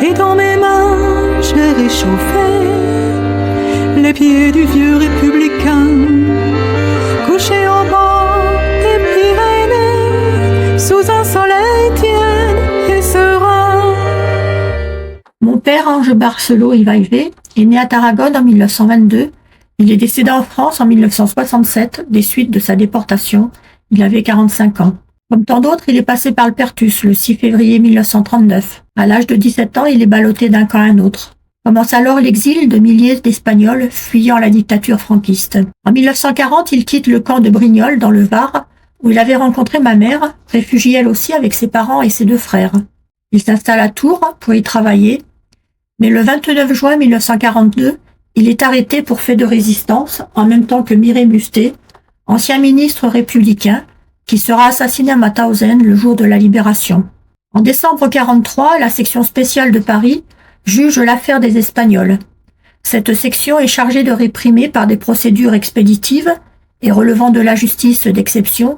Et dans mes mains, j'ai réchauffé les pieds du vieux républicain, couché au bord des Pyrénées, sous un soleil tiède et serein. Mon père, Ange Barcelot Ivaïvé, est né à Tarragone en 1922. Il est décédé en France en 1967 des suites de sa déportation. Il avait 45 ans. Comme tant d'autres, il est passé par le Pertus le 6 février 1939. À l'âge de 17 ans, il est ballotté d'un camp à un autre. Commence alors l'exil de milliers d'Espagnols fuyant la dictature franquiste. En 1940, il quitte le camp de Brignoles dans le Var, où il avait rencontré ma mère, réfugiée elle aussi avec ses parents et ses 2 frères. Il s'installe à Tours pour y travailler, mais le 29 juin 1942, il est arrêté pour fait de résistance, en même temps que Mireille Mustet, ancien ministre républicain, qui sera assassiné à Mauthausen le jour de la Libération. En décembre 1943, la section spéciale de Paris juge l'affaire des Espagnols. Cette section est chargée de réprimer par des procédures expéditives et relevant de la justice d'exception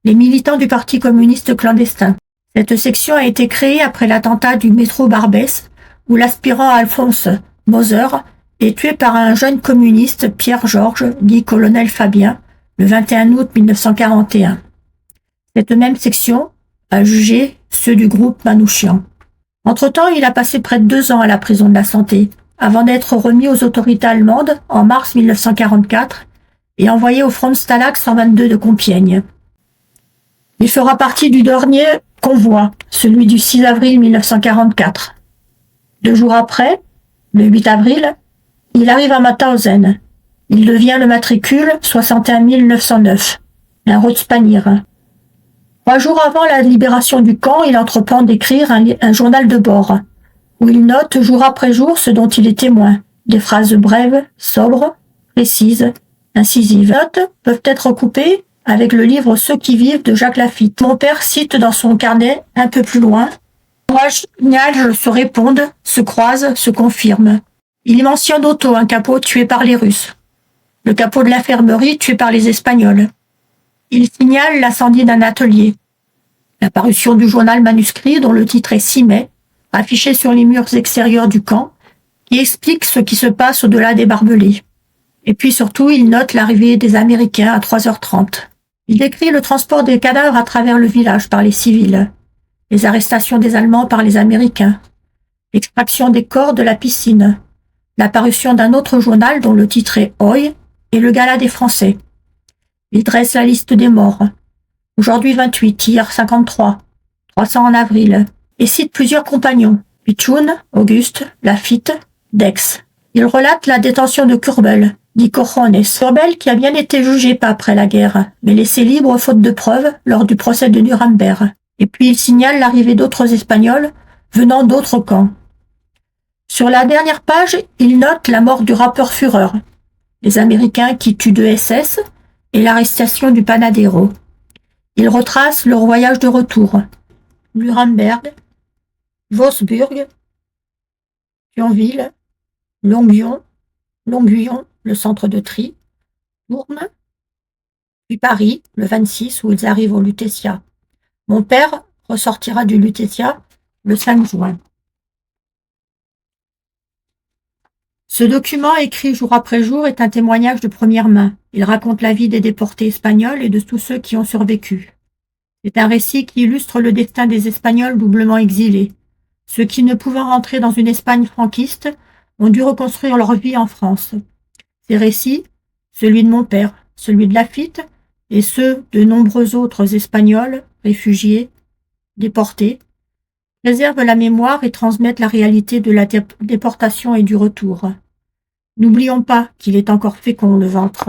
les militants du Parti communiste clandestin. Cette section a été créée après l'attentat du métro Barbès, où l'aspirant Alphonse Moser est tué par un jeune communiste, Pierre-Georges, dit colonel Fabien, le 21 août 1941. Cette même section a jugé ceux du groupe Manouchian. Entre-temps, il a passé près de 2 ans à la prison de la Santé, avant d'être remis aux autorités allemandes en mars 1944 et envoyé au Frontstalag 122 de Compiègne. Il fera partie du dernier convoi, celui du 6 avril 1944. 2 jours après, le 8 avril, il arrive à Mauthausen. Il devient le matricule 61 909, un Rotspanier. 3 jours avant la libération du camp, il entreprend d'écrire un journal de bord, où il note jour après jour ce dont il est témoin. Des phrases brèves, sobres, précises, incisives. Les notes peuvent être coupées avec le livre Ceux qui vivent de Jacques Lafitte. Mon père cite dans son carnet, un peu plus loin, « Témoignages se répondent, se croisent, se confirment. » Il y mentionne Otto, un capot tué par les Russes. Le capot de l'infirmerie tué par les Espagnols. Il signale l'incendie d'un atelier. La parution du journal manuscrit, dont le titre est 6 mai, affiché sur les murs extérieurs du camp, qui explique ce qui se passe au-delà des barbelés. Et puis surtout, il note l'arrivée des Américains à 3h30. Il décrit le transport des cadavres à travers le village par les civils, les arrestations des Allemands par les Américains, l'extraction des corps de la piscine, la parution d'un autre journal dont le titre est Oi et le gala des Français. Il dresse la liste des morts. Aujourd'hui 28, hier 53, 300 en avril, et cite plusieurs compagnons, Pichoun, Auguste, Lafitte, Dex. Il relate la détention de Kurbel, dit Cojones. Kurbel qui a bien été jugé pas après la guerre, mais laissé libre faute de preuves lors du procès de Nuremberg. Et puis il signale l'arrivée d'autres Espagnols venant d'autres camps. Sur la dernière page, il note la mort du rappeur Führer, les Américains qui tuent 2 SS et l'arrestation du Panadero. Il retrace leur voyage de retour. Nuremberg, Wolfsburg, Thionville, Longuyon, le centre de tri, Tourne, puis Paris, le 26, où ils arrivent au Lutetia. Mon père ressortira du Lutetia le 5 juin. Ce document, écrit jour après jour, est un témoignage de première main. Il raconte la vie des déportés espagnols et de tous ceux qui ont survécu. C'est un récit qui illustre le destin des Espagnols doublement exilés. Ceux qui, ne pouvant rentrer dans une Espagne franquiste, ont dû reconstruire leur vie en France. Ces récits, celui de mon père, celui de Lafitte, et ceux de nombreux autres Espagnols, réfugiés, déportés, préservent la mémoire et transmettent la réalité de la déportation et du retour. N'oublions pas qu'il est encore fécond le ventre.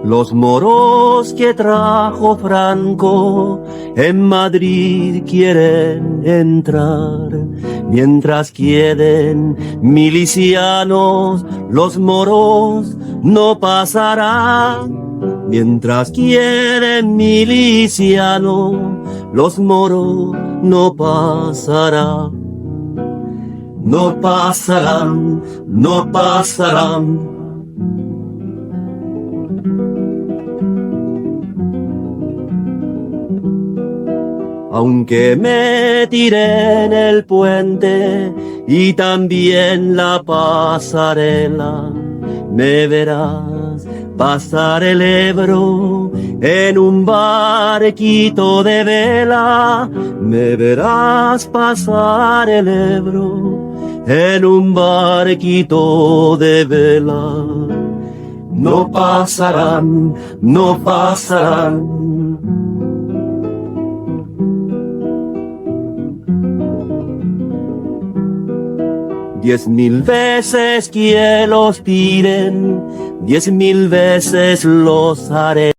Los moros que trajo Franco en Madrid quieren entrar, mientras queden milicianos, los moros no pasarán. Mientras queden milicianos, los moros no pasarán. No pasarán, no pasarán. aunque me tire en el puente y también la pasarela, me verás pasar el Ebro en un barquito de vela, me verás pasar el Ebro en un barquito de vela. No pasarán, no pasarán. 10.000 veces que los tiren, 10.000 veces los haré.